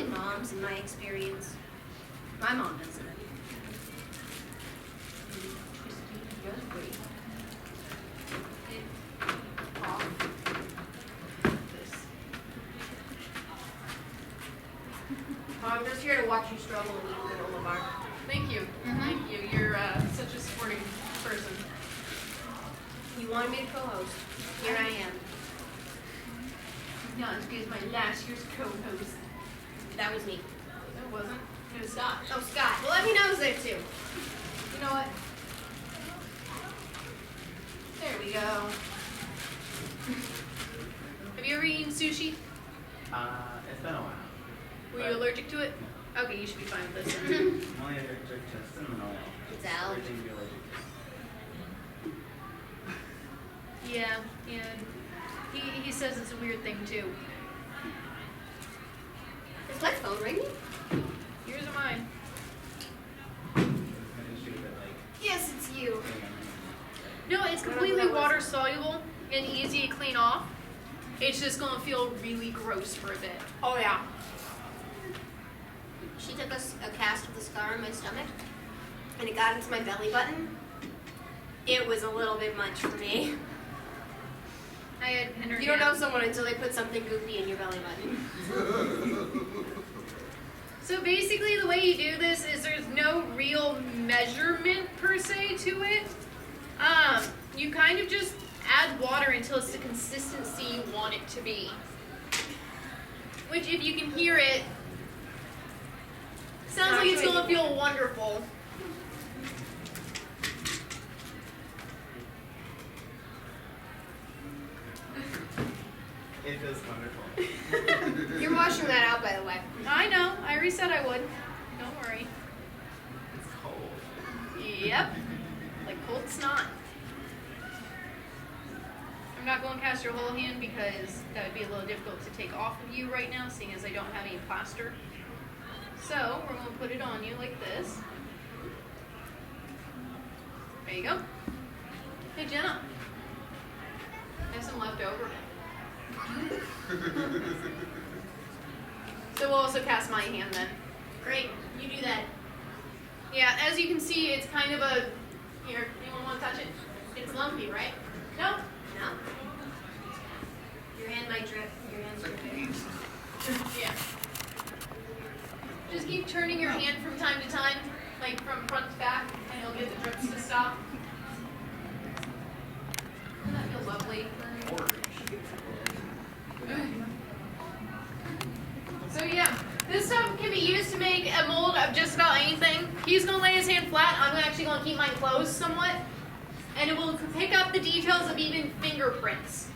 moms, in my experience. My mom doesn't. I'm just here to watch you struggle and eat a granola bar. Thank you. Thank you. You're such a supporting person. You wanted me to co-host. Here I am. Not as good as my last year's co-host. That was me. No, it wasn't. It was Scott. Oh, Scott. Well, let me know who's there too. You know what? There we go. Have you ever eaten sushi? It's been a while. Were you allergic to it? Okay, you should be fine with this. I'm only allergic to cinnamon oil. It's allergy. Allergic to be allergic to. Yeah. He says it's a weird thing too. Is my phone ringing? Yours or mine? I'm gonna shoot it like. Yes, it's you. No, it's completely water soluble and easy to clean off. It's just gonna feel really gross for a bit. Oh, yeah. She took a cast of the scar on my stomach, and it got into my belly button. It was a little bit much for me. I had Henry. You don't know someone until they put something goopy in your belly button. So basically the way you do this is there's no real measurement per se to it. You kind of just add water until it's the consistency you want it to be. Which, if you can hear it, sounds like it's gonna feel wonderful. It feels wonderful. You're washing that out, by the way. I know, I already said I would. Don't worry. It's cold. Yep. Like cold snot. I'm not going to cast your whole hand because that would be a little difficult to take off of you right now, seeing as I don't have any plaster. So we're going to put it on you like this. There you go. Hey Jenna, I have some left over. So we'll also cast my hand then. Great, you do that. Yeah, as you can see, it's kind of a. Here, anyone want to touch it? It's lumpy, right? No? No. Your hand might drip. Your hand's dripping. Yeah. Just keep turning your hand from time to time, like from front to back, and you'll get the drips to stop. Doesn't that feel lovely? So yeah, this stuff can be used to make a mold of just about anything. He's going to lay his hand flat. I'm actually going to keep mine closed somewhat. And it will pick up the details of even fingerprints.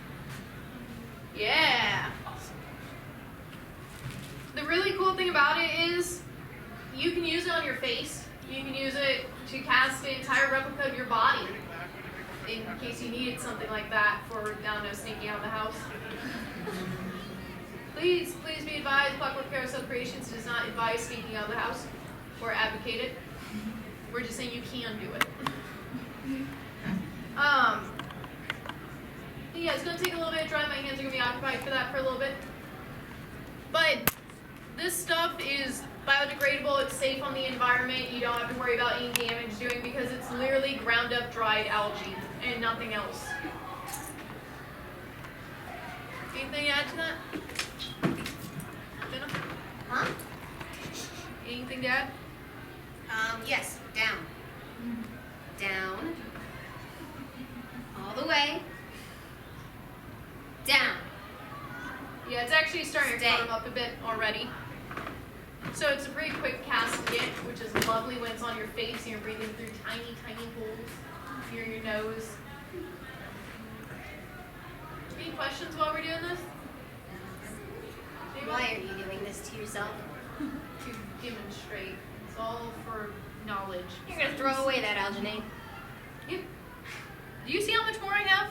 Yeah. The really cool thing about it is you can use it on your face. You can use it to cast the entire replica of your body in case you needed something like that for, I don't know, sneaking out of the house. Please be advised, Clockwork Carousel Creations does not advise sneaking out of the house or advocate it. We're just saying you can do it. Yeah, it's going to take a little bit of dry. My hands are going to be occupied for that for a little bit. But this stuff is biodegradable. It's safe on the environment. You don't have to worry about any damage doing because it's literally ground up dried algae and nothing else. Anything to add to that? Jenna? Huh? Anything to add? Yes. Down. Down. All the way. Down. Yeah, it's actually starting to Stay. firm up a bit already. So it's a pretty quick cast to get, which is lovely when it's on your face and you're breathing through tiny, tiny holes near your nose. Any questions while we're doing this? Anyone? Why are you doing this to yourself? To demonstrate. It's all for knowledge. You're gonna throw away that alginate. Yep. Do you see how much more I have?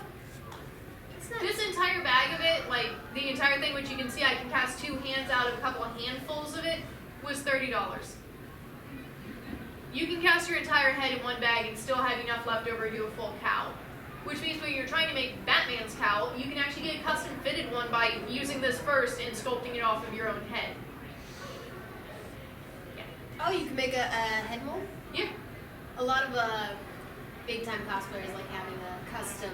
This entire bag of it, like the entire thing, which you can see I can cast 2 hands out of a couple of handfuls of it, was $30. You can cast your entire head in one bag and still have enough left over to do a full cowl. Which means when you're trying to make Batman's cowl, you can actually get a custom fitted one by using this first and sculpting it off of your own head. Oh, you can make a head mold? Yeah. A lot of big time cosplayers like having a custom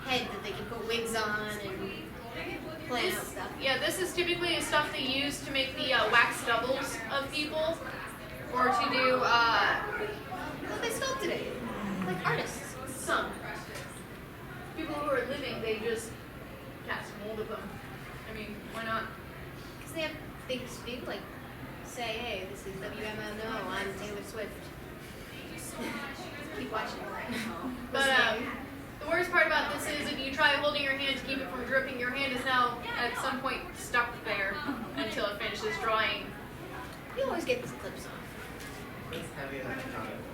head that they can put wigs on and plan out stuff. Yeah, this is typically stuff they use to make the wax doubles of people, or to do Well, they sculpted it. Like artists. some people who are living. They just cast a mold of them. I mean, why not? Because they have things to do, like say, hey, this is WMNO, I'm Taylor Swift. Keep watching. But the worst part about this is if you try holding your hand to keep it from dripping, your hand is now at some point stuck there until it finishes drying. You always get these clips off. It's heavier than I thought it was.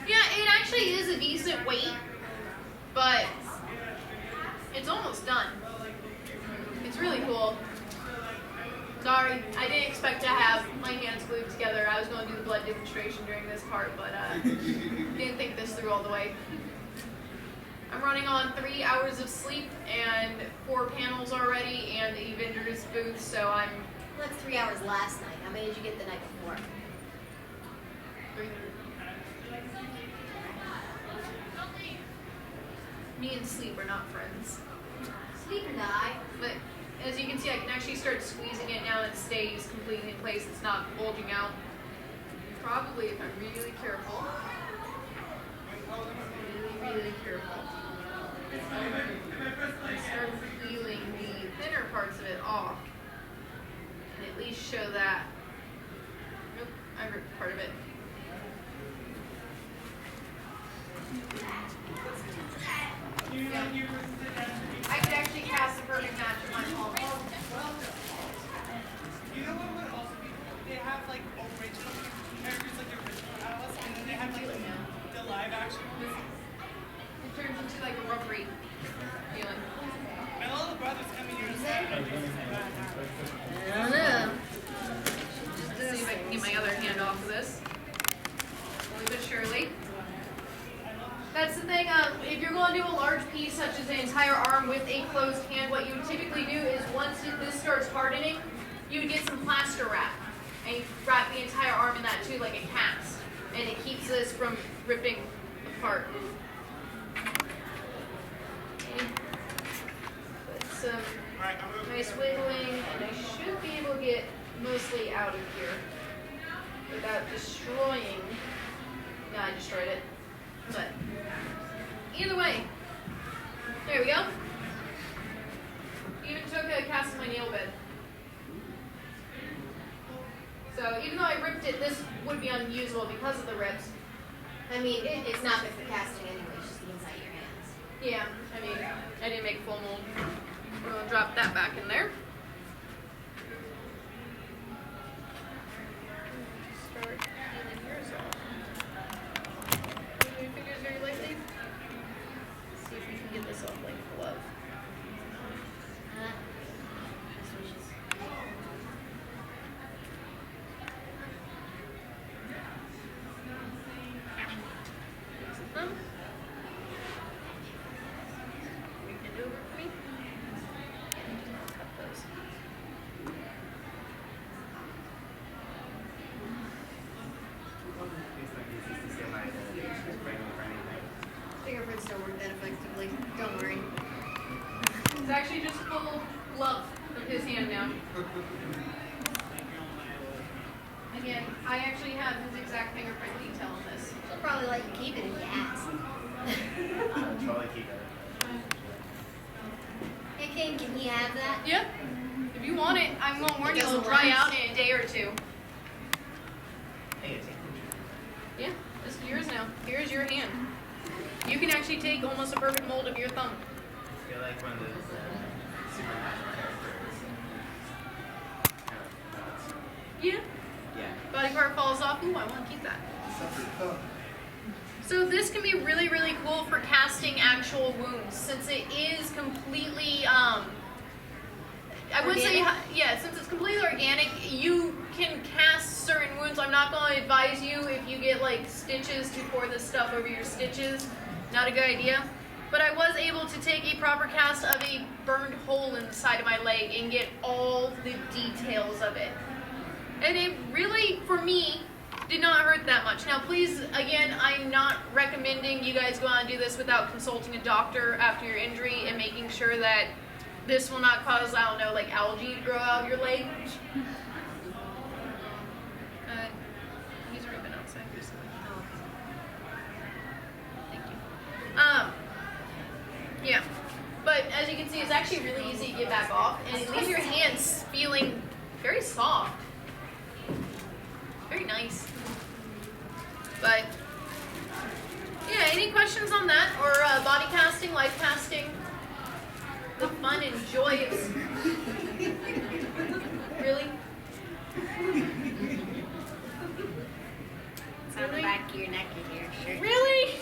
Yeah, it actually is a decent weight, but it's almost done. It's really cool. Sorry, I didn't expect to have my hands glued together. I was going to do the blood demonstration during this part, but didn't think this through all the way. I'm running on 3 hours of sleep and 4 panels already and a vendor's booth, so I'm... Well, that's 3 hours last night. How many did you get the night before? 300. Me and sleep are not friends. Sleep or die. But as you can see, I can actually start squeezing it now and it stays completely in place. It's not bulging out. Probably if I'm really careful. Really careful. I start peeling the thinner parts of it off. And at least show that. Nope, I ripped part of it. Yeah. I could actually cast a perfect match with my palm. You know what would also be cool? They have like original characters, like the original Alice, and then they have like the live action ones. It turns into like a rubbery feeling. My little brother's coming here. I don't know. Let's see if I can get my other hand off of this. Slowly but surely. That's the thing, if you're going to do a large piece such as an entire arm with a closed hand, what you would typically do is once this starts hardening, you would get some plaster wrap. And you wrap the entire arm in that too, like a cast. And it keeps this from ripping apart. Okay. Put some nice wiggling, and I should be able to get mostly out of here without destroying. No, I destroyed it. But either way, there we go. Even took a cast of my nail bed. So even though I ripped it, this would be unusable because of the rips. I mean, it's not good for casting anyway, it's just the inside of your hands. Yeah, I mean, I didn't make a full mold. We're gonna drop that back in there. Start peeling yours off. Move your fingers very lightly. See if we can get this off like a glove. Switches. Thumb. Bring it over for me. Cut those. It's like easy to see my just bring me for anything. Fingerprints don't work that effectively. Don't worry. It's actually just a full glove of his hand now. Again, I actually have his exact fingerprint detail on this. She'll probably let you keep it if you ask. I'll totally keep it. Hey, Kane, can he have that? Yep. If you want it, I'm gonna warn you, it'll doesn't dry last. out in a day or two. Hey, it's Yeah, this is yours now. Here's your hand. You can actually take almost a perfect mold of your thumb. I feel like one of those supernatural characters. Yeah. Yeah. Body part falls off. Ooh, I want to keep that. So this can be really, really cool for casting actual wounds, since it is completely, I wouldn't say, Organic? yeah, since it's completely organic, you can cast certain wounds. I'm not going to advise you if you get like stitches to pour this stuff over your stitches. Not a good idea. But I was able to take a proper cast of a burned hole in the side of my leg and get all the details of it. And it really, for me, did not hurt that much. Now, please, again, I'm not recommending you guys go out and do this without consulting a doctor after your injury and making sure that this will not cause, I don't know, like algae to grow out of your leg. He's already been outside recently. Oh, okay. Thank you. Yeah. But as you can see, it's actually really easy to get back off, and it leaves your hands feeling very soft. Very nice. But, yeah, any questions on that? Or body casting, life casting? The fun and joyous. Really? It's on the back of your neck in your shirt. Really?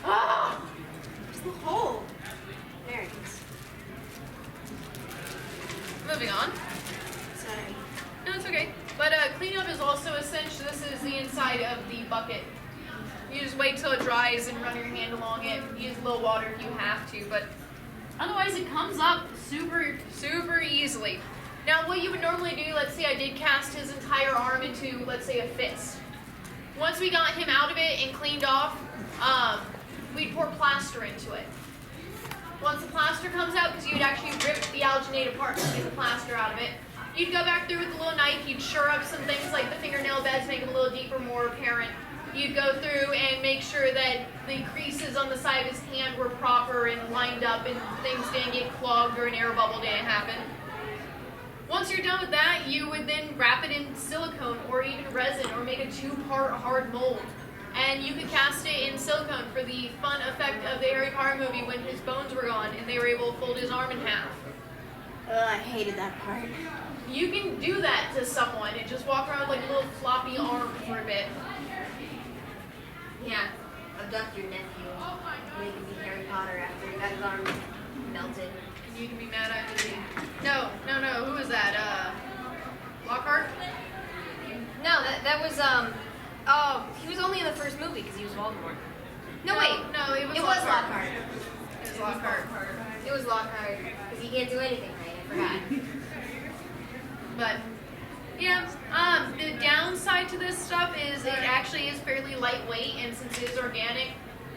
Oh! Where's the hole? There it is. Moving on. Sorry. No, it's okay. But cleanup is also essential. This is the inside of the bucket. You just wait till it dries and run your hand along it. Use a little water if you have to, but otherwise it comes up super, super easily. Now what you would normally do, let's say I did cast his entire arm into, let's say, a fist. Once we got him out of it and cleaned off, we'd pour plaster into it. Once the plaster comes out, because you'd actually rip the alginate apart to get the plaster out of it, you'd go back through with a little knife, you'd shore up some things like the fingernail beds, make them a little deeper, more apparent. You'd go through and make sure that the creases on the side of his hand were proper and lined up and things didn't get clogged or an air bubble didn't happen. Once you're done with that, you would then wrap it in silicone or even resin or make a 2-part hard mold. And you could cast it in silicone for the fun effect of the Harry Potter movie when his bones were gone and they were able to fold his arm in half. I hated that part. You can do that to someone and just walk around with like a little floppy arm for a bit. Yeah, abduct your nephew. Make him be Harry Potter after he got his arm melted. And you can be mad at me. No, who was that? Lockhart? No, that was, he was only in the first movie because he was Voldemort. No, wait. No, it was It was Lockhart. Lockhart. It was Lockhart. It was Lockhart because he can't do anything right, I forgot. But, yeah, the downside to this stuff is it actually is fairly lightweight, and since it is organic,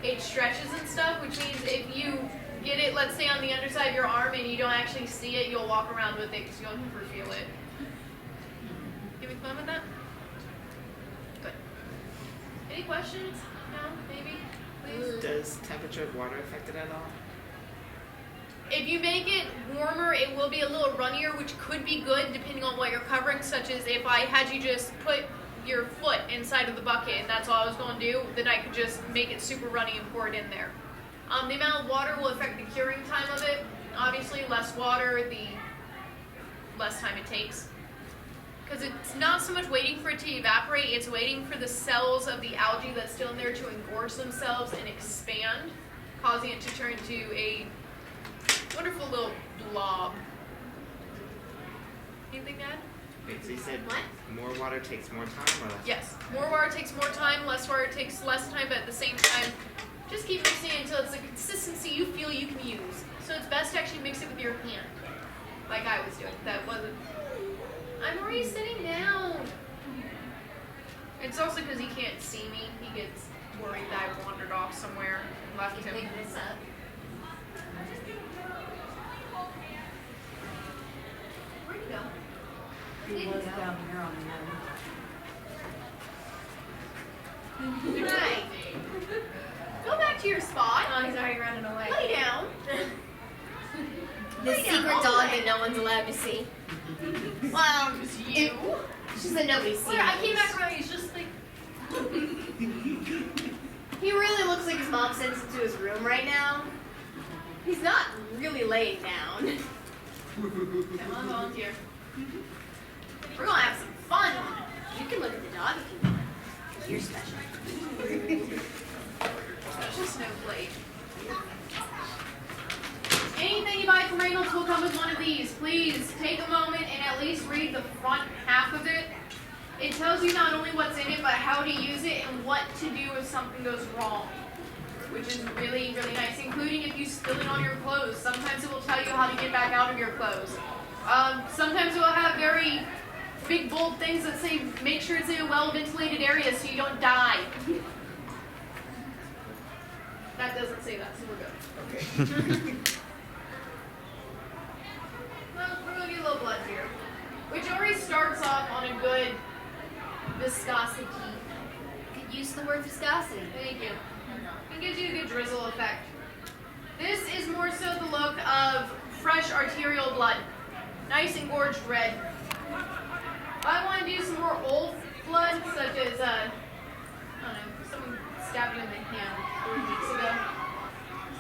it stretches and stuff, which means if you get it, let's say, on the underside of your arm and you don't actually see it, you'll walk around with it because you'll never feel it. You having fun with that? Good. Any questions? No? Maybe? Please? Does temperature of water affect it at all? If you make it warmer, it will be a little runnier, which could be good depending on what you're covering, such as if I had you just put your foot inside of the bucket and that's all I was going to do, then I could just make it super runny and pour it in there. The amount of water will affect the curing time of it. Obviously, less water, the less time it takes. Because it's not so much waiting for it to evaporate, it's waiting for the cells of the algae that's still in there to engorge themselves and expand, causing it to turn into a wonderful little blob. Anything to add? Wait, so you said What? more water takes more time or less? Yes. More water takes more time, less water takes less time, but at the same time, just keep mixing it until it's a consistency you feel you can use. So it's best to actually mix it with your hand, like I was doing. That wasn't... I'm already sitting down. It's also because he can't see me. He gets worried that I wandered off somewhere and left him. Pick this up. Where'd he go? He was down here on the end. Hi. Go back to your spot. Oh, he's already running away. Lay down. The Lay down, secret all dog the way. that no one's allowed to see. Well, You? it's just that nobody's seen Where I it. came back around, he's just like... He really looks like his mom sends him to his room right now. He's not really laying down. Come on, volunteer. We're gonna have some fun. You can look at the dog if you want. 'Cause you're special. Special snowflake. Anything you buy from Reynolds will come with one of these. Please take a moment and at least read the front half of it. It tells you not only what's in it, but how to use it and what to do if something goes wrong, which is really, really nice, including if you spill it on your clothes. Sometimes it will tell you how to get back out of your clothes. Sometimes it will have very big bold things that say make sure it's in a well-ventilated area so you don't die. That doesn't say that, so we're good. Okay. Well, we're gonna get a little blood here, which already starts off on a good viscosity. Could use the word viscosity. Thank you. It gives you a good drizzle effect. This is more so the look of fresh arterial blood. Nice engorged red. If I want to do some more old blood, such as, I don't know, someone stabbed you in the hand 3 weeks ago.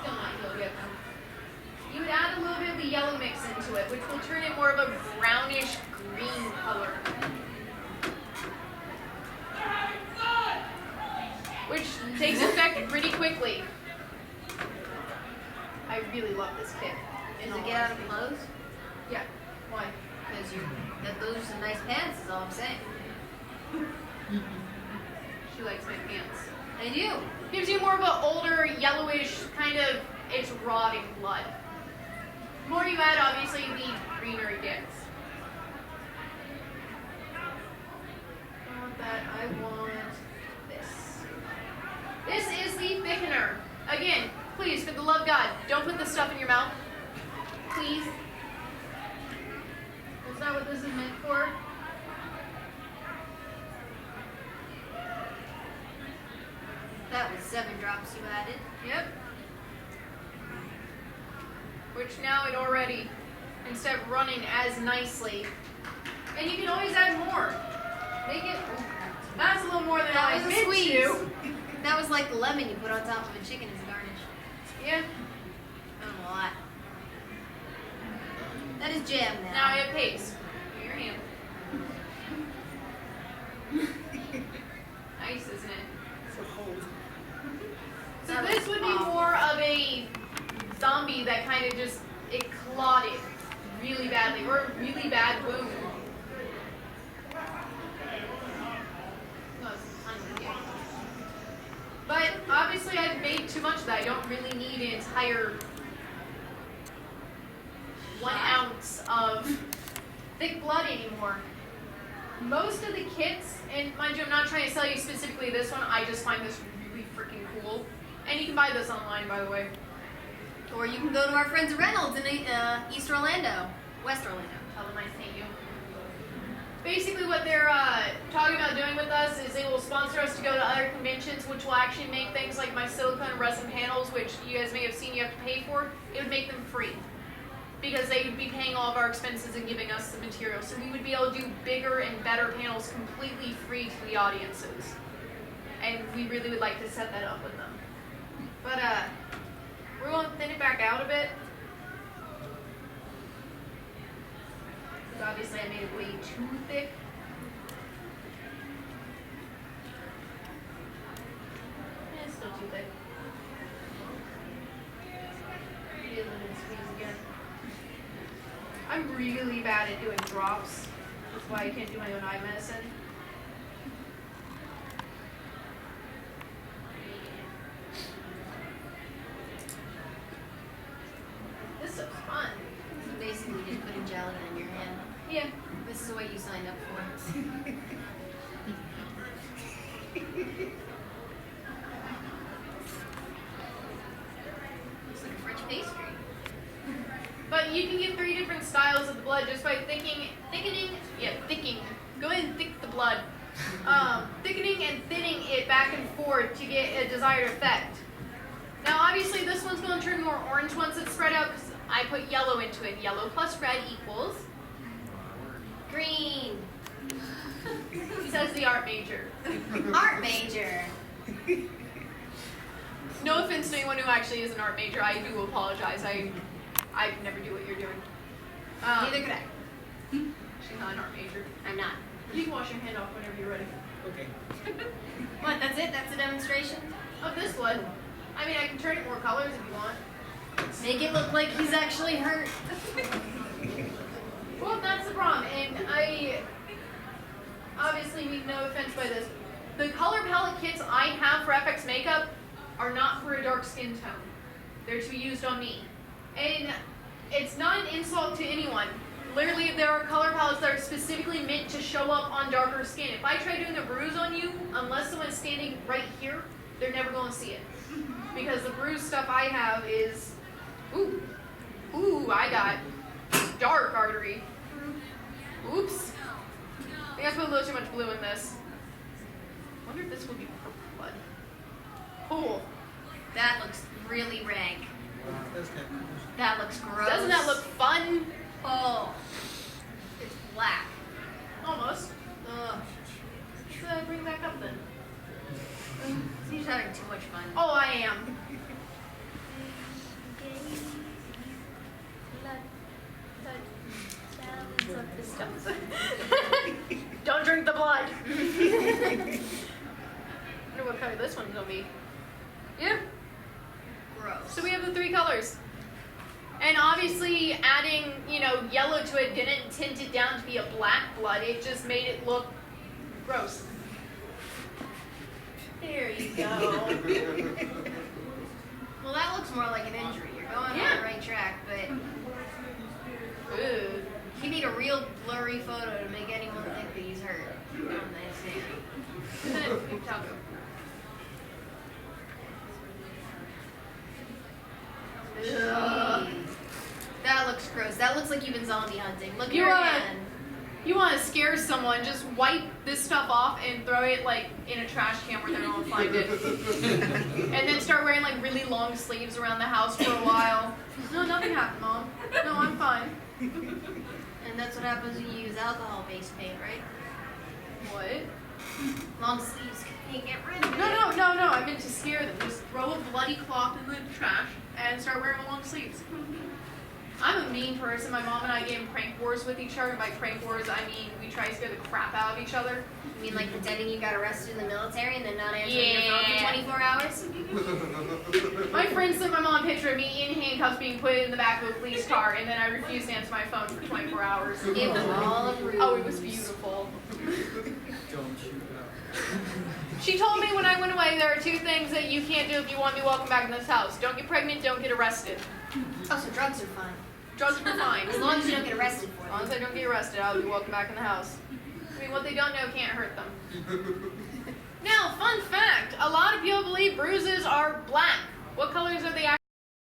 Still not healed yet, though. You would add a little bit of the yellow mix into it, which will turn it more of a brownish green color. Which takes effect pretty quickly. I really love this kit. Does it get out of clothes? Yeah. Why? Because those are some nice pants, is all I'm saying. She likes my pants. I do. Gives you more of an older, yellowish, kind of, it's rotting blood. The more you add, obviously, the greener it gets. I want that. I want this. This is the thickener. Again, please, for the love of God, don't put this stuff in your mouth. Please. That's not what this is meant for. That was 7 drops you added. Yep. Which now it already, instead of running as nicely. And you can always add more. Make it, that's a little more than I That was a meant squeeze. to. That was like the lemon you put on top of a chicken as a garnish. Yeah. I don't know a lot. That is jam now. Now I have paste. In your hand. Nice, isn't it? So cold. So That this was would be awful. more of a zombie that kind of just, it clotted really badly, or a really bad wound. No, it's tiny, yeah. But obviously I've made too much of that. I don't really need an entire 1 ounce of thick blood anymore. Most of the kits, and mind you, I'm not trying to sell you specifically this one, I just find this really freaking cool. And you can buy this online, by the way. Or you can go to our friends at Reynolds in East Orlando. West Orlando. Tell them I sent you. Basically what they're talking about doing with us is they will sponsor us to go to other conventions, which will actually make things like my silicone resin panels, which you guys may have seen you have to pay for, it would make them free. Because they would be paying all of our expenses and giving us the material. So we would be able to do bigger and better panels completely free to the audiences. And we really would like to set that up with them. But we're going to thin it back out a bit. Because obviously I made it way too thick. It's still too thick. Maybe a little squeeze again. I'm really bad at doing drops. That's why I can't do my own eye medicine. This stuff's fun. You basically just put a gelatin in your hand. Yeah. This is what you signed up for. Looks like a French pastry. But you can get 3 different styles of the blood just by thickening. Go ahead and thick the blood. Thickening and thinning it back and forth to get a desired effect. Now, obviously, this one's going to turn more orange once it's spread out because I put yellow into it. Yellow plus red equals Green. says the art major. Art major. No offense to anyone who actually is an art major. I do apologize. I never do what you're doing. Neither could I. She's not an art major. I'm not. You can wash your hand off whenever you're ready. Okay. What, that's it? That's a demonstration? Of this blood. I mean, I can turn it more colors if you want. Make it look like he's actually hurt. Well, that's the problem. And I obviously mean no offense by this. The color palette kits I have for FX makeup are not for a dark skin tone. They're to be used on me. And it's not an insult to anyone. Literally, there are color palettes that are specifically meant to show up on darker skin. If I try doing a bruise on you, unless someone's standing right here, they're never going to see it. Because the bruise stuff I have is, ooh, I got dark artery. Oops. I think I put a little too much blue in this. I wonder if this will be purple blood. Cool. That looks really rank. That's kind of That looks gross. Doesn't that look fun? Oh. It's black. Almost. Should I bring it back up then? He's having too much fun. Oh, I am. Don't drink the blood. I wonder what color this one's gonna be. Yeah. Gross. So we have the 3 colors. And obviously adding, yellow to it didn't tint it down to be a black blood. It just made it look gross. There you go. Well, that looks more like an injury. You're going on Yeah. the right track, but Ooh. you need a real blurry photo to make anyone think that he's hurt. Taco. Ugh. That looks gross. That looks like you've been zombie hunting. Look at You your are- hand. You want to scare someone, just wipe this stuff off and throw it like in a trash can where they won't find it. And then start wearing like really long sleeves around the house for a while. No, nothing happened, Mom. No, I'm fine. And that's what happens when you use alcohol-based paint, right? What? Long sleeves can't get rid of it. No. I meant to scare them. Just throw a bloody cloth in the trash and start wearing long sleeves. I'm a mean person. My mom and I get in prank wars with each other. By prank wars, I mean we try to scare the crap out of each other. You mean like pretending you got arrested in the military and then not answering your Yeah. phone for 24 hours? My friend sent my mom a picture of me in handcuffs being put in the back of a police car, and then I refused to answer my phone for 24 hours. It was all a ruse. Oh, it was beautiful. don't shoot up. She told me when I went away, there are 2 things that you can't do if you want to be welcome back in this house. Don't get pregnant, don't get arrested. Oh, so drugs are fine. Drugs are fine. As long as you don't get arrested for As long them. as I don't get arrested, I'll be welcome back in the house. I mean, what they don't know can't hurt them. Now, fun fact, a lot of people believe bruises are black. What colors are they actually?